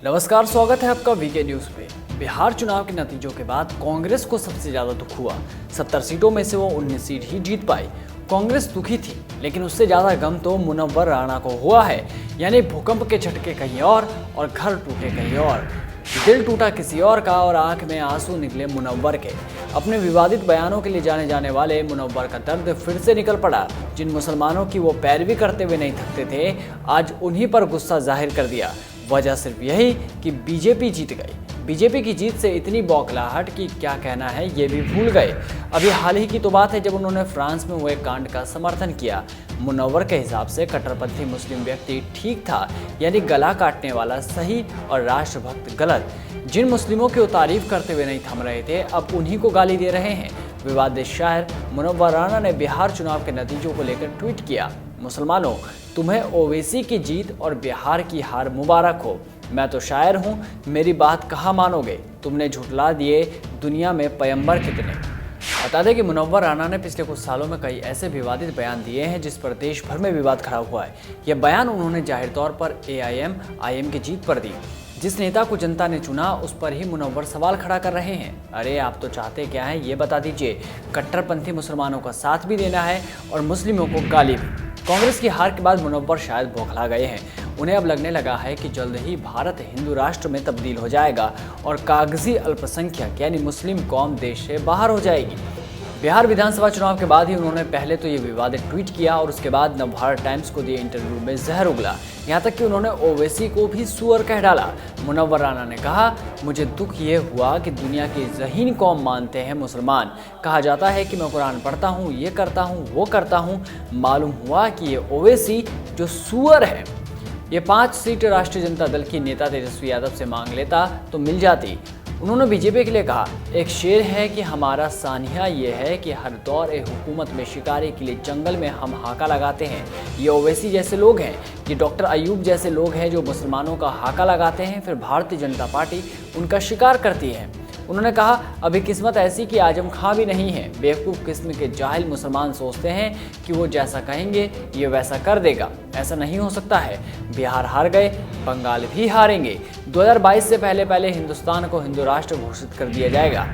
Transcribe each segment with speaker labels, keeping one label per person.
Speaker 1: नमस्कार, स्वागत है आपका वीके न्यूज पे। बिहार चुनाव के नतीजों के बाद कांग्रेस को सबसे ज्यादा दुख हुआ। 70 सीटों में से वो 19 सीट ही जीत पाई। कांग्रेस दुखी थी, लेकिन उससे ज्यादा गम तो मुनव्वर राणा को हुआ है। यानी भूकंप के झटके कहीं और घर टूटे कहीं और। दिल टूटा किसी और का और आंख में आंसू निकले मुनव्वर के। अपने विवादित बयानों के लिए जाने जाने वाले मुनव्वर का दर्द फिर से निकल पड़ा। जिन मुसलमानों की वो पैरवी करते हुए नहीं थकते थे, आज उन्हीं पर गुस्सा जाहिर कर दिया। वजह सिर्फ यही कि बीजेपी जीत गई। बीजेपी की जीत से इतनी बौखलाहट कि क्या कहना है ये भी भूल गए। अभी हाल ही की तो बात है जब उन्होंने फ्रांस में हुए कांड का समर्थन किया। मुनव्वर के हिसाब से कट्टरपंथी मुस्लिम व्यक्ति ठीक था, यानी गला काटने वाला सही और राष्ट्रभक्त गलत। जिन मुस्लिमों की वो तारीफ करते हुए नहीं थम रहे थे, अब उन्हीं को गाली दे रहे हैं। विवादित शायर मुनव्वर राणा ने बिहार चुनाव के नतीजों को लेकर ट्वीट किया, मुसलमानों, तुम्हें ओवैसी की जीत और बिहार की हार मुबारक हो। मैं तो शायर हूँ, मेरी बात कहाँ मानोगे? तुमने झुठला दिए दुनिया में पैगंबर कितने। बता दें कि मुनव्वर राणा ने पिछले कुछ सालों में कई ऐसे विवादित बयान दिए हैं जिस पर देश भर में विवाद खड़ा हुआ है। यह बयान उन्होंने जाहिर तौर पर AIM की जीत पर दी। जिस नेता को जनता ने चुना उस पर ही मुनव्वर सवाल खड़ा कर रहे हैं। अरे आप तो चाहते क्या हैं ये बता दीजिए। कट्टरपंथी मुसलमानों का साथ भी देना है और मुस्लिमों को गाली भी। कांग्रेस की हार के बाद मुनव्वर शायद बौखला गए हैं। उन्हें अब लगने लगा है कि जल्द ही भारत हिंदू राष्ट्र में तब्दील हो जाएगा और कागजी अल्पसंख्यक यानी मुस्लिम कौम देश से बाहर हो जाएगी। बिहार विधानसभा चुनाव के बाद ही उन्होंने पहले तो ये विवादित ट्वीट किया और उसके बाद नवभारत टाइम्स को दिए इंटरव्यू में जहर उगला। यहाँ तक कि उन्होंने ओवैसी को भी सुअर कह डाला। मुनव्वर राणा ने कहा, मुझे दुख ये हुआ कि दुनिया की ज़हीन कौम मानते हैं मुसलमान। कहा जाता है कि मैं कुरान पढ़ता हूँ, ये करता हूँ, वो करता हूँ। मालूम हुआ कि ये ओवैसी जो सुअर है। ये 5 सीट राष्ट्रीय जनता दल की नेता तेजस्वी यादव से मांग लेता तो मिल जाती। उन्होंने बीजेपी के लिए कहा, एक शेर है कि हमारा सानिया ये है कि हर दौर हुकूमत में शिकारी के लिए जंगल में हम हाका लगाते हैं। ये ओवैसी जैसे लोग हैं, ये डॉक्टर अयूब जैसे लोग हैं जो मुसलमानों का हाका लगाते हैं, फिर भारतीय जनता पार्टी उनका शिकार करती है। उन्होंने कहा, अभी किस्मत ऐसी कि आजम खां भी नहीं है। बेवकूफ़ किस्म के जाहिल मुसलमान सोचते हैं कि वो जैसा कहेंगे ये वैसा कर देगा। ऐसा नहीं हो सकता है। बिहार हार गए, बंगाल भी हारेंगे। 2022 से पहले हिंदुस्तान को हिंदू राष्ट्र घोषित कर दिया जाएगा।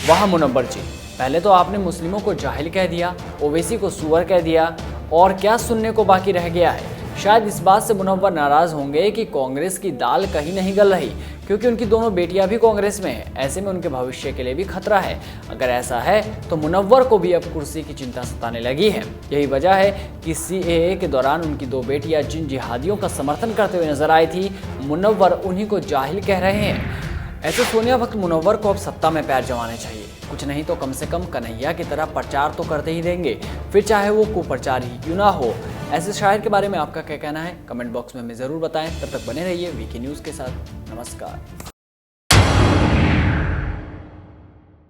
Speaker 1: वाह मुनव्वर जी, पहले तो आपने मुस्लिमों को जाहिल कह दिया, ओवैसी को सुअर कह दिया, और क्या सुनने को बाकी रह गया है? शायद इस बात से मुनव्वर नाराज होंगे कि कांग्रेस की दाल कहीं नहीं गल रही, क्योंकि उनकी दोनों बेटियां भी कांग्रेस में हैं। ऐसे में उनके भविष्य के लिए भी खतरा है। अगर ऐसा है तो मुनव्वर को भी अब कुर्सी की चिंता सताने लगी है। यही वजह है कि CAA के दौरान उनकी 2 बेटियां जिन जिहादियों का समर्थन करते हुए नजर आई थी, मुनव्वर उन्हीं को जाहिल कह रहे हैं। ऐसे सोनिया वक्त मुनव्वर को अब सत्ता में पैर जमाने चाहिए। कुछ नहीं तो कम से कम कन्हैया की तरह प्रचार तो करते ही देंगे, फिर चाहे वो कुप्रचार ही क्यों ना हो। ऐसे शायर के बारे में आपका क्या कहना है? कमेंट बॉक्स में हमें ज़रूर बताएं। तब तक बने रहिए वीके न्यूज़ के साथ। नमस्कार।